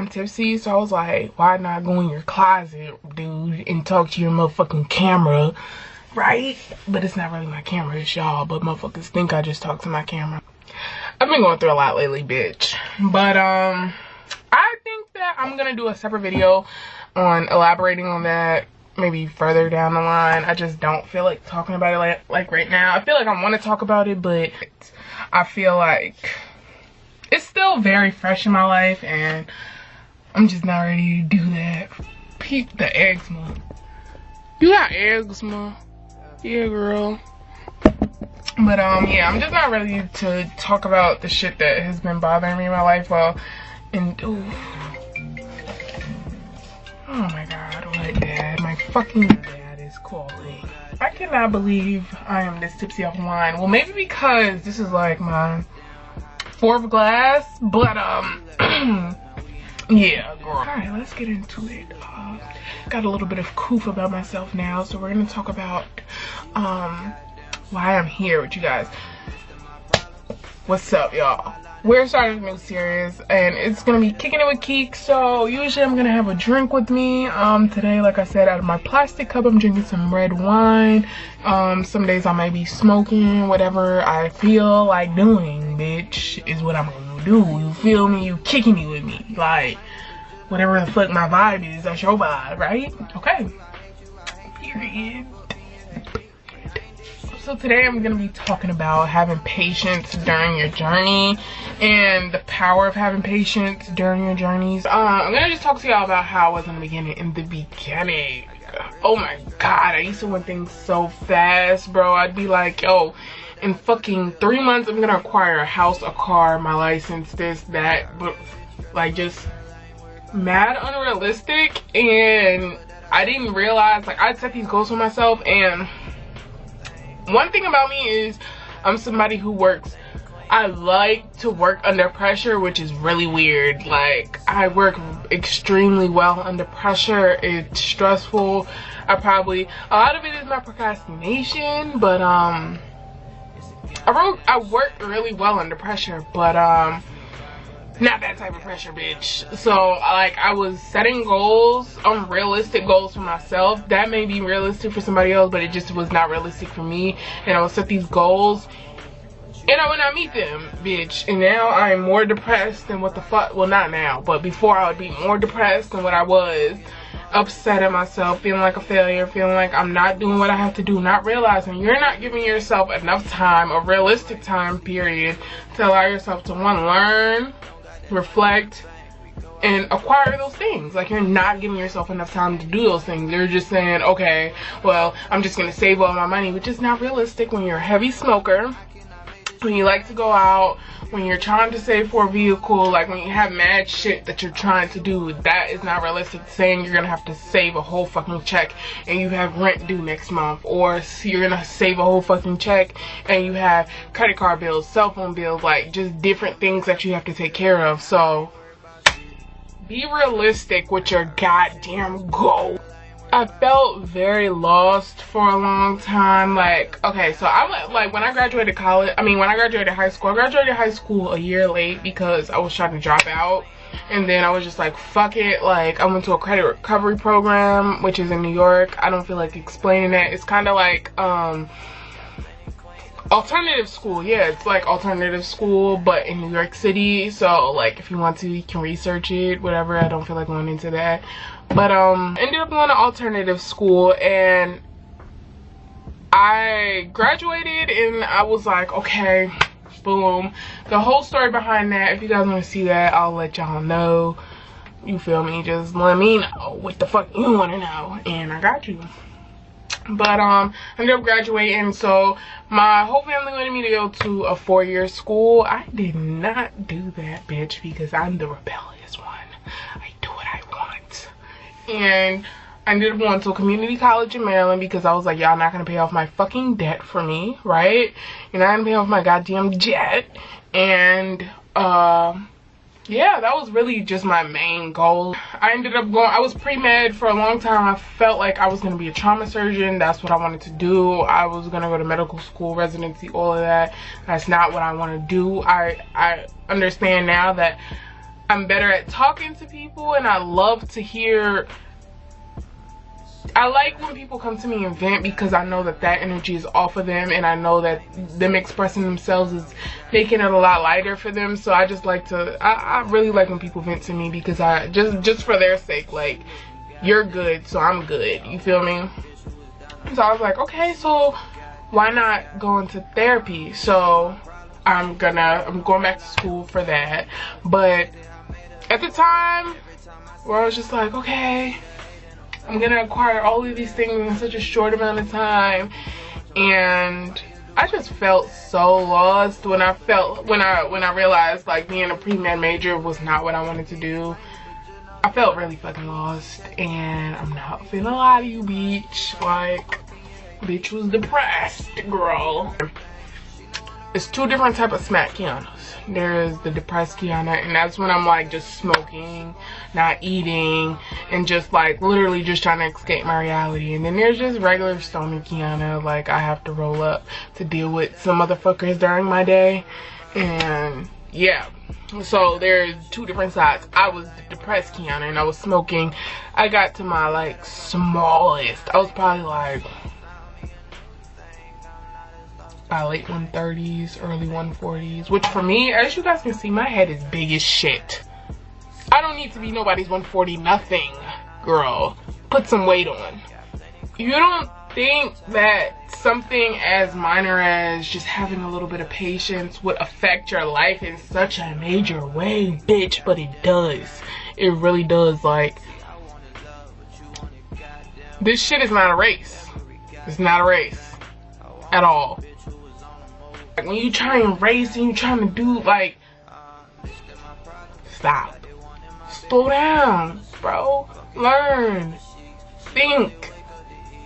I'm tipsy, so I was like, why not go in your closet, dude, and talk to your motherfucking camera, right? But it's not really my camera, it's y'all, but motherfuckers think I just talk to my camera. I've been going through a lot lately, bitch. But I think that I'm gonna do a separate video on elaborating on that maybe further down the line. I just don't feel like talking about it like right now. I feel like I want to talk about it, but I feel like it's still very fresh in my life and I'm just not ready to do that. Peep the eczema. You got eczema? Yeah, girl. But yeah, I'm just not ready to talk about the shit that has been bothering me in my life. Oh my god, what, dad? My fucking dad is calling. I cannot believe I am this tipsy off wine. Well, maybe because this is like my 4th glass, but yeah, girl. Alright, let's get into it. Got a little bit of coof about myself now, so we're gonna talk about why I'm here with you guys. What's up, y'all? We're starting a new series and it's gonna be Kicking It with Keeks. So usually I'm gonna have a drink with me. Today, like I said, out of my plastic cup, I'm drinking some red wine. Some days I might be smoking. Whatever I feel like doing, bitch, is what I'm gonna do. You feel me? You kicking it with me. Like, whatever the fuck my vibe is, that's your vibe, right? Okay. Period. So today I'm going to be talking about having patience during your journey and the power of having patience during your journeys. I'm going to just talk to y'all about how I was in the beginning. Oh my god, I used to want things so fast, bro. I'd be like, yo, in fucking 3 months I'm going to acquire a house, a car, my license, this, that, but like just mad unrealistic. And I didn't realize, like, I'd set these goals for myself, and one thing about me is I'm somebody who works, I like to work under pressure, which is really weird. Like, I work extremely well under pressure. It's stressful. A lot of it is my procrastination, but I work really well under pressure, but not that type of pressure, bitch. So like, I was setting goals, unrealistic goals for myself. That may be realistic for somebody else, but it just was not realistic for me. And I would set these goals and I would not meet them, bitch. And now I'm more depressed than what the fuck, well, not now, but before I would be more depressed than what I was. Upset at myself, feeling like a failure, feeling like I'm not doing what I have to do, not realizing you're not giving yourself enough time, a realistic time period, to allow yourself to, one, learn, reflect, and acquire those things. Like, you're not giving yourself enough time to do those things. You're just saying, okay, well, I'm just gonna save all my money, which is not realistic when you're a heavy smoker, when you like to go out, when you're trying to save for a vehicle, like when you have mad shit that you're trying to do. That is not realistic. Saying you're gonna have to save a whole fucking check and you have rent due next month, or you're gonna save a whole fucking check and you have credit card bills, cell phone bills, like just different things that you have to take care of. So be realistic with your goddamn goal. I felt very lost for a long time. Like, okay, so I went, like, when I graduated high school a year late because I was trying to drop out. And then I was just like, fuck it. Like, I went to a credit recovery program, which is in New York. I don't feel like explaining that. It's kind of like alternative school. Yeah, it's like alternative school, but in New York City. So like, if you want to, you can research it, whatever. I don't feel like going into that. But ended up going to alternative school, and I graduated and I was like, okay, boom. The whole story behind that, if you guys want to see that, I'll let y'all know. You feel me? Just let me know what the fuck you want to know, and I got you. But I ended up graduating, so my whole family wanted me to go to a 4-year school. I did not do that, bitch, because I'm the rebellious one. I do what I want. And I ended up going to a community college in Maryland because I was like, y'all not gonna pay off my fucking debt for me, right? You're not gonna pay off my goddamn jet. And yeah, that was really just my main goal. I ended up going, I was pre-med for a long time. I felt like I was going to be a trauma surgeon. That's what I wanted to do. I was going to go to medical school, residency, all of that. That's not what I want to do. I understand now that I'm better at talking to people, and I love to hear. I like when people come to me and vent, because I know that that energy is off of them, and I know that them expressing themselves is making it a lot lighter for them. So I just like to, I really like when people vent to me, because I just for their sake, like, you're good, so I'm good, you feel me? So I was like, okay, so why not go into therapy? So I'm going back to school for that. But at the time, where I was just like, okay, I'm gonna acquire all of these things in such a short amount of time, and I just felt so lost when I realized, like, being a pre-med major was not what I wanted to do. I felt really fucking lost, and I'm not finna lie to you, bitch. Like, bitch was depressed, girl. There's two different type of smack Kianas. There's the depressed Kiana, and that's when I'm like just smoking, not eating, and just like literally just trying to escape my reality. And then there's just regular stony Kiana, like I have to roll up to deal with some motherfuckers during my day. And yeah, so there's two different sides. I was the depressed Kiana, and I was smoking. I got to my like smallest. I was probably like late 130s, early 140s, which for me, as you guys can see, my head is big as shit. I don't need to be nobody's 140 nothing, girl. Put some weight on. You don't think that something as minor as just having a little bit of patience would affect your life in such a major way, bitch, but it does. It really does. Like, this shit is not a race. It's not a race at all. Like, when you try and race and you trying to do, like, stop. Slow down, bro. Learn. Think.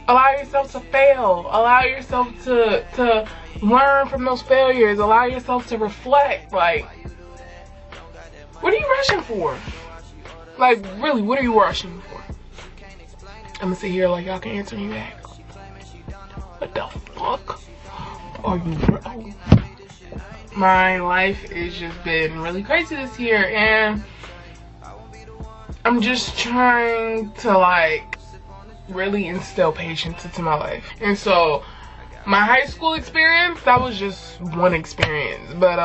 Allow yourself to fail. Allow yourself to learn from those failures. Allow yourself to reflect. Like, what are you rushing for? Like, really, what are you rushing for? I'm gonna sit here like y'all can answer me back. What the fuck? Are you, bro? My life has just been really crazy this year, and I'm just trying to like really instill patience into my life. And so my high school experience, that was just one experience, but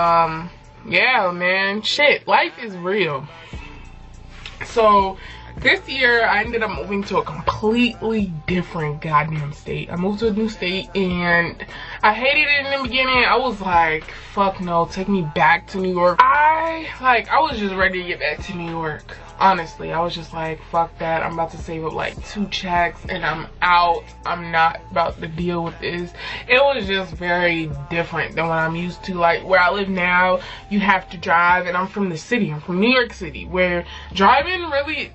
yeah, man, shit, life is real. So this year, I ended up moving to a completely different goddamn state. I moved to a new state, and I hated it in the beginning. I was like, fuck no, take me back to New York. I was just ready to get back to New York. Honestly, I was just like, fuck that. I'm about to save up like 2 checks, and I'm out. I'm not about to deal with this. It was just very different than what I'm used to. Like, where I live now, you have to drive, and I'm from the city. I'm from New York City, where driving really,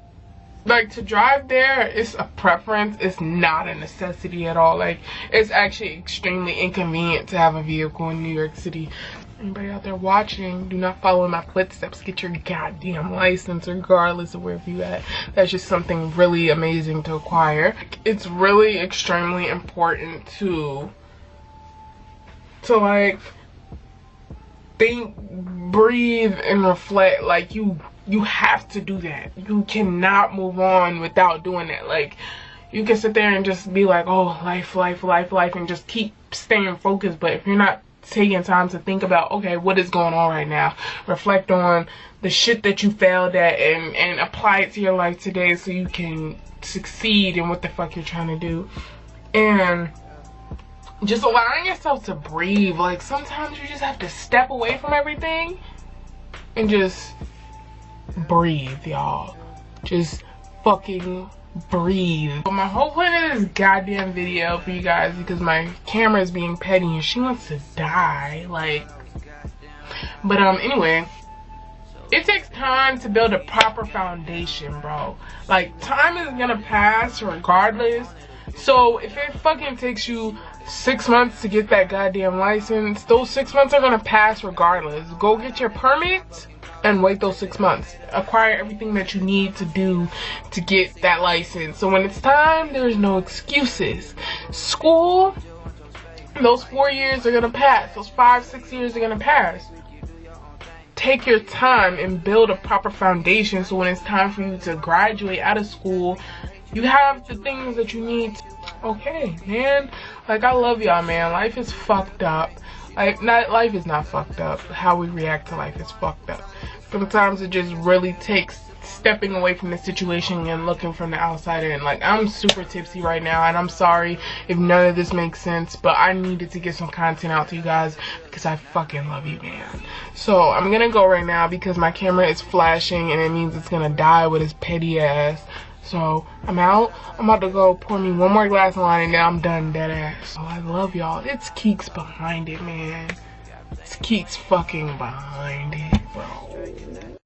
like, to drive there, it's a preference. It's not a necessity at all. Like, it's actually extremely inconvenient to have a vehicle in New York City. Anybody out there watching, do not follow in my footsteps. Get your goddamn license regardless of wherever you at. That's just something really amazing to acquire. It's really extremely important to like think, breathe, and reflect. Like, you have to do that. You cannot move on without doing that. Like, you can sit there and just be like, oh, life, and just keep staying focused. But if you're not taking time to think about, okay, what is going on right now, reflect on the shit that you failed at, and apply it to your life today so you can succeed in what the fuck you're trying to do. And just allowing yourself to breathe. Like, sometimes you just have to step away from everything and just breathe, y'all. Just fucking breathe. But my whole point of this goddamn video for you guys, because my camera is being petty and she wants to die, like, but anyway, it takes time to build a proper foundation, bro. Like, time is gonna pass regardless. So if it fucking takes you 6 months to get that goddamn license, those 6 months are gonna pass regardless. Go get your permit and wait those 6 months. Acquire everything that you need to do to get that license. So when it's time, there's no excuses. School, those 4 years are gonna pass. Those 5, 6 years are gonna pass. take your time and build a proper foundation so when it's time for you to graduate out of school, you have the things that you need. Okay, man. Like, I love y'all, man. Life is fucked up. Like, life is not fucked up. How we react to life is fucked up. Sometimes it just really takes stepping away from the situation and looking from the outside in. Like, I'm super tipsy right now, and I'm sorry if none of this makes sense, but I needed to get some content out to you guys because I fucking love you, man. So I'm gonna go right now because my camera is flashing and it means it's gonna die with its petty ass. So I'm out. I'm about to go pour me one more glass of wine and then I'm done, dead ass. Oh, I love y'all. It's Keeks behind it, man. It's Keeks fucking behind it, bro.